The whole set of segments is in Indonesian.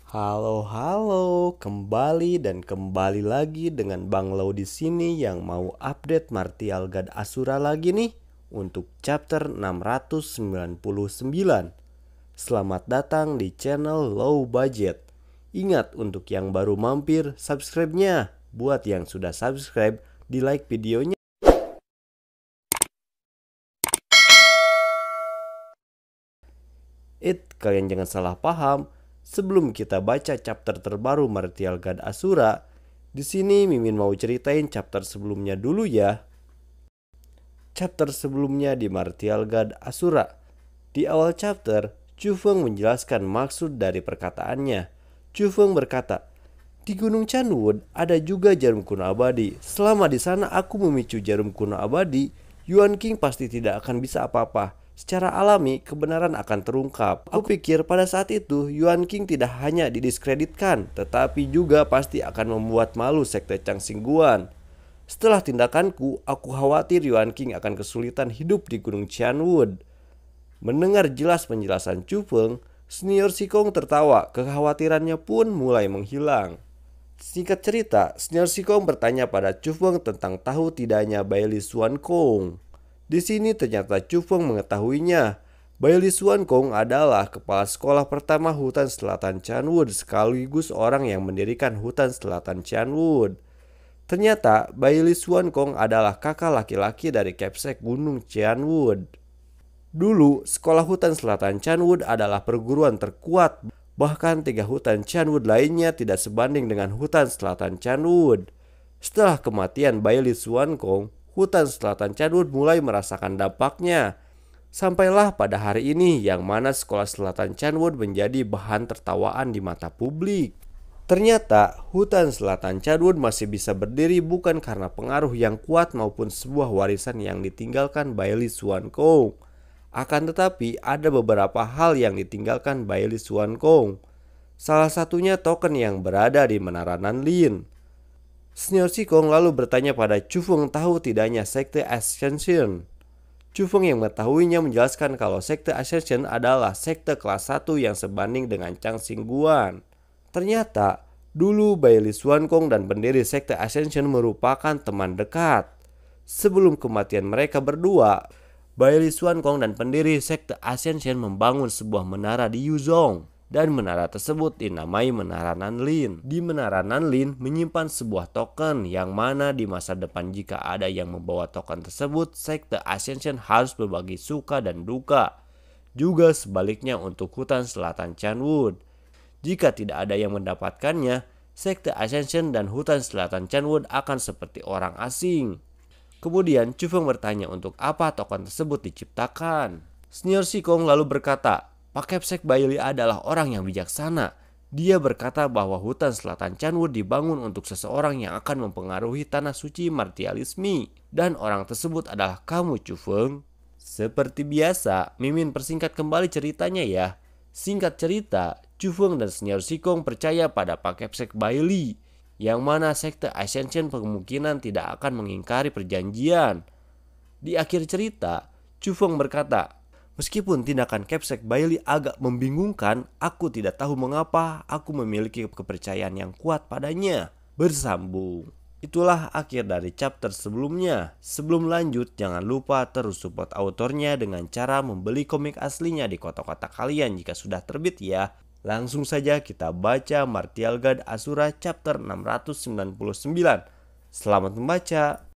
Halo, kembali lagi dengan Bang Lau di sini yang mau update Martial God Asura lagi nih untuk chapter 699. Selamat datang di channel Low Budget. Ingat untuk yang baru mampir, subscribe-nya. Buat yang sudah subscribe, di like videonya. Kalian jangan salah paham. Sebelum kita baca chapter terbaru Martial God Asura, di sini Mimin mau ceritain chapter sebelumnya dulu ya. Chapter sebelumnya di Martial God Asura. Di awal chapter, Chu Feng menjelaskan maksud dari perkataannya. Chu Feng berkata, "Di Gunung Chanwood ada juga jarum kuno abadi. Selama di sana aku memicu jarum kuno abadi, Yuan King pasti tidak akan bisa apa-apa. Secara alami, kebenaran akan terungkap. Aku pikir pada saat itu, Yuan King tidak hanya didiskreditkan, tetapi juga pasti akan membuat malu sekte Chang Xingguan. Setelah tindakanku, aku khawatir Yuan King akan kesulitan hidup di Gunung Chanwood." Mendengar jelas penjelasan Chu Feng, Senior Sikong tertawa, kekhawatirannya pun mulai menghilang. Singkat cerita, Senior Sikong bertanya pada Chu Feng tentang tahu tidaknya Bailey Xuan Kong. Di sini ternyata Chu Feng mengetahuinya. Bailey Xuan Kong adalah kepala sekolah pertama hutan selatan Chanwood sekaligus orang yang mendirikan hutan selatan Chanwood. Ternyata Bailey Xuan Kong adalah kakak laki-laki dari Capsek Gunung Chanwood. Dulu, sekolah hutan selatan Chanwood adalah perguruan terkuat. Bahkan 3 hutan Chanwood lainnya tidak sebanding dengan hutan selatan Chanwood. Setelah kematian Bailey Xuan Kong, hutan selatan Chanwood mulai merasakan dampaknya. Sampailah pada hari ini yang mana sekolah selatan Chanwood menjadi bahan tertawaan di mata publik. Ternyata hutan selatan Chanwood masih bisa berdiri bukan karena pengaruh yang kuat maupun sebuah warisan yang ditinggalkan Bailey Xuan Kong. Akan tetapi ada beberapa hal yang ditinggalkan Bailey Xuan Kong. Salah satunya token yang berada di Menara Nanlin. Senior Sikong lalu bertanya pada Chu Feng tahu tidaknya sekte Ascension. Chu Feng yang mengetahuinya menjelaskan kalau sekte Ascension adalah sekte kelas 1 yang sebanding dengan Chang Xingguan. Ternyata dulu Bailey Xuan Kong dan pendiri sekte Ascension merupakan teman dekat. Sebelum kematian mereka berdua, Bailey Xuan Kong dan pendiri sekte Ascension membangun sebuah menara di Yuzhong. Dan menara tersebut dinamai Menara Nanlin. Di Menara Nanlin menyimpan sebuah token yang mana di masa depan jika ada yang membawa token tersebut, sekte Ascension harus berbagi suka dan duka. Juga sebaliknya untuk hutan selatan Chanwood. Jika tidak ada yang mendapatkannya, sekte Ascension dan hutan selatan Chanwood akan seperti orang asing. Kemudian Chu Feng bertanya untuk apa token tersebut diciptakan. Senior Sikong lalu berkata, Pak Capsek Bailey adalah orang yang bijaksana. Dia berkata bahwa hutan selatan Chanwood dibangun untuk seseorang yang akan mempengaruhi tanah suci martialisme. Dan orang tersebut adalah kamu, Chu Feng. Seperti biasa, Mimin persingkat kembali ceritanya ya. Singkat cerita, Chu Feng dan Senior Sikong percaya pada Pak Capsek Bailey, yang mana sekte Ascension kemungkinan tidak akan mengingkari perjanjian. Di akhir cerita, Chu Feng berkata, "Meskipun tindakan Capsek Bailey agak membingungkan, aku tidak tahu mengapa aku memiliki kepercayaan yang kuat padanya." Bersambung. Itulah akhir dari chapter sebelumnya. Sebelum lanjut, jangan lupa terus support autornya dengan cara membeli komik aslinya di kotak-kotak kalian jika sudah terbit ya. Langsung saja kita baca Martial God Asura chapter 699. Selamat membaca.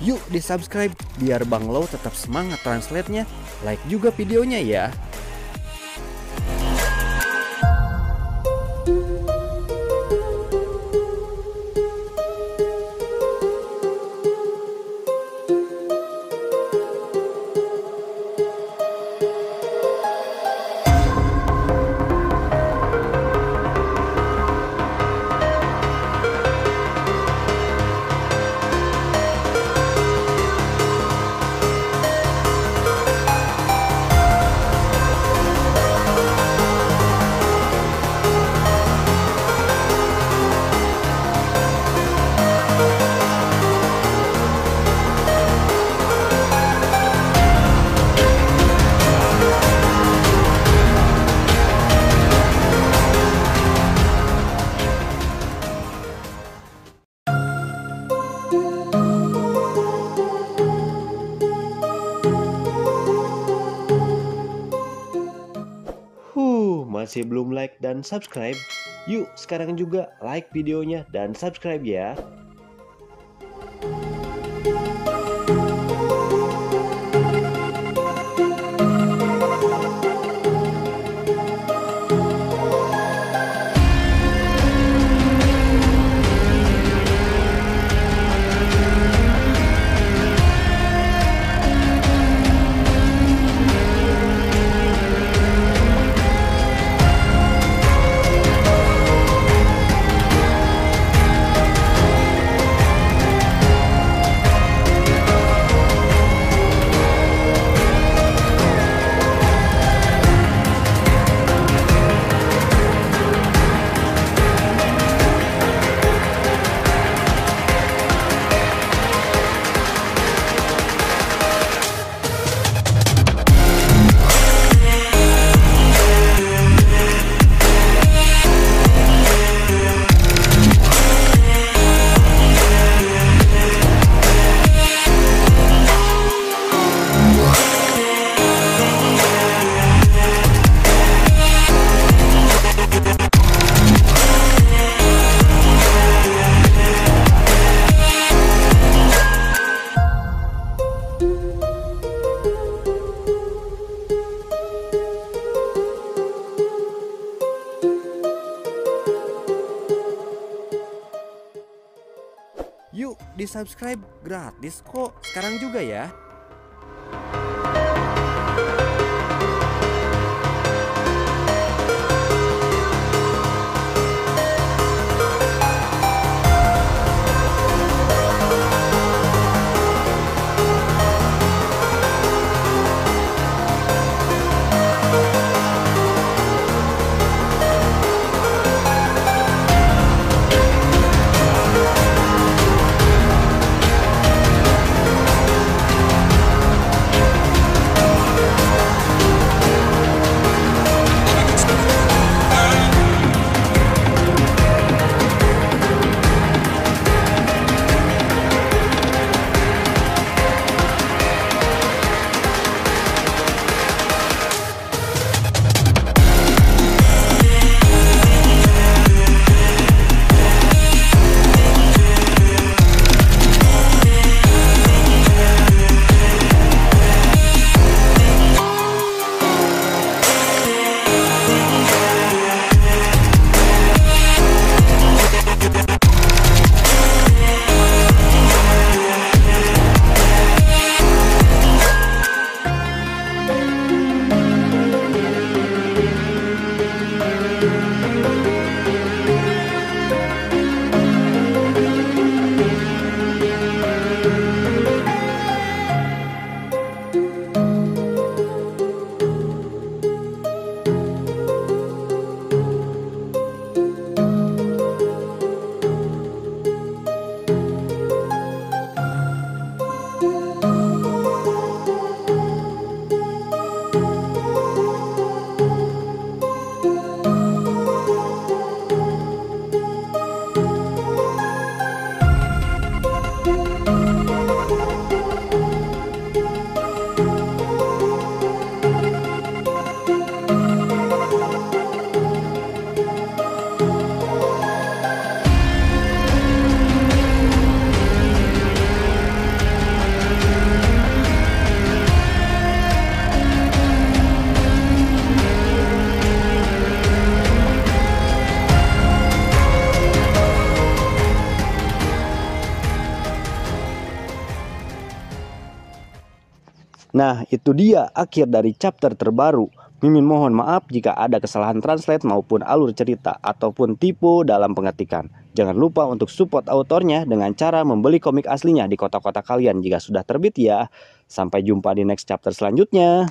Yuk di subscribe biar Bang Lau tetap semangat translate-nya. Like juga videonya ya. Masih belum like dan subscribe? Yuk sekarang juga like videonya dan subscribe ya. Yuk di subscribe gratis kok sekarang juga ya. Nah, itu dia akhir dari chapter terbaru. Mimin mohon maaf jika ada kesalahan translate maupun alur cerita ataupun tipe dalam pengetikan. Jangan lupa untuk support autornya dengan cara membeli komik aslinya di kota-kota kalian jika sudah terbit ya. Sampai jumpa di next chapter selanjutnya.